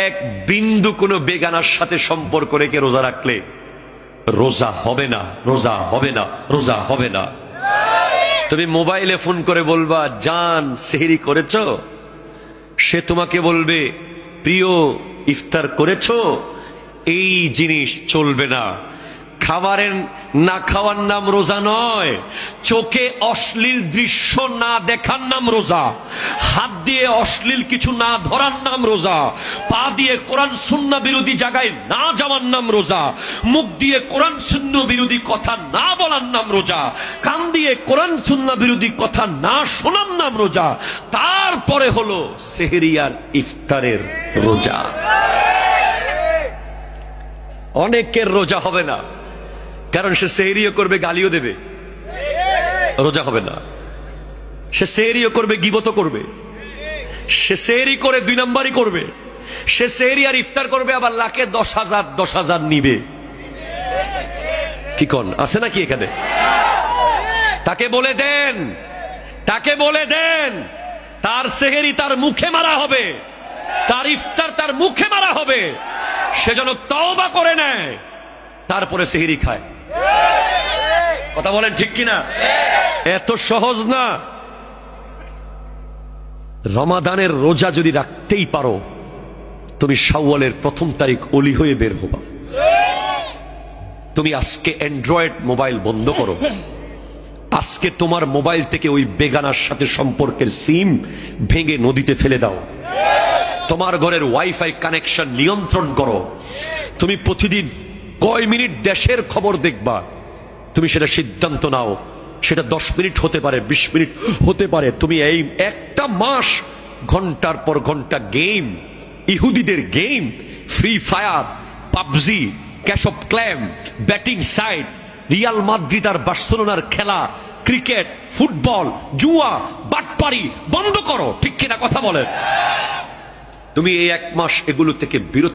এক বিন্দু কোনো বেগানার সাথে সম্পর্ক রেখে রোজা রাখলে রোজা হবে না, রোজা হবে না, রোজা হবে না। তুমি মোবাইলে ফোন করে বলবা জান সেহরি করেছো, সে তোমাকে বলবে প্রিয় ইফতার করেছো। এই জিনিস চলবে না। খাবারের না খাওয়ার নাম রোজা নয়, চোখে অশ্লীল দৃশ্য না দেখার নাম রোজা, হাত দিয়ে অশ্লীল কিছু না ধরার নাম রোজা, পা দিয়ে কোরআন সুন্নাহ বিরোধী জায়গায় না যাওয়ার নাম রোজা, মুখ দিয়ে কোরআন সুন্নাহ বিরোধী কথা না বলার নাম রোজা, কান দিয়ে কোরআন সুন্নাহ বিরোধী কথা না শোনার নাম রোজা। তারপরে হলো সেহরি আর ইফতারের রোজা। অনেকের রোজা হবে না, কারণ সে সেহরিও করবে গালিও দেবে, রোজা হবে না। সে সেহরিও করবে গীবতও করবে, সে সেহরি করে 2 নম্বরই করবে, সে সেহরি আর ইফতার করবে আবার লাখে 10,000 নিবে। কি কোন আছে নাকি এখানে? তাকে বলে দেন, তাকে বলে দেন তার সেহরি তার মুখে মারা হবে, তার ইফতার তার মুখে মারা হবে। সে যেন তওবা করে নেয়, তারপরে সেহরি খায়। কথা বলেন ঠিক কিনা? এত সহজ না। রমাদানের রোজা যদি রাখতেই পারো, তুমি শাওয়ালের 1ম তারিখ অলি হয়ে বের হবা। তুমি আজকে অ্যান্ড্রয়েড মোবাইল বন্ধ করো, আজকে তোমার মোবাইল থেকে ওই বেগানার সাথে সম্পর্কের সিম ভেঙে নদীতে ফেলে দাও। তোমার ঘরের ওয়াইফাই কানেকশন নিয়ন্ত্রণ করো। তুমি প্রতিদিন কয় মিনিট দেশের খবর দেখবা, তুমি সেটা সিদ্ধান্ত নাও। সেটা 10 মিনিট হতে পারে, 20 মিনিট হতে পারে। তুমি এই একটা মাস ঘন্টার পর ঘন্টা গেম, ইহুদিদের game, Free Fire, PUBG, Clash of Clans, betting site, Real Madrid আর বার্সেলোনার খেলা, ক্রিকেট, ফুটবল, জুয়া, বাটপারি বন্ধ করো। ঠিক কিনা কথা বলেন? তুমি এই 1 মাস এগুলো থেকে বিরত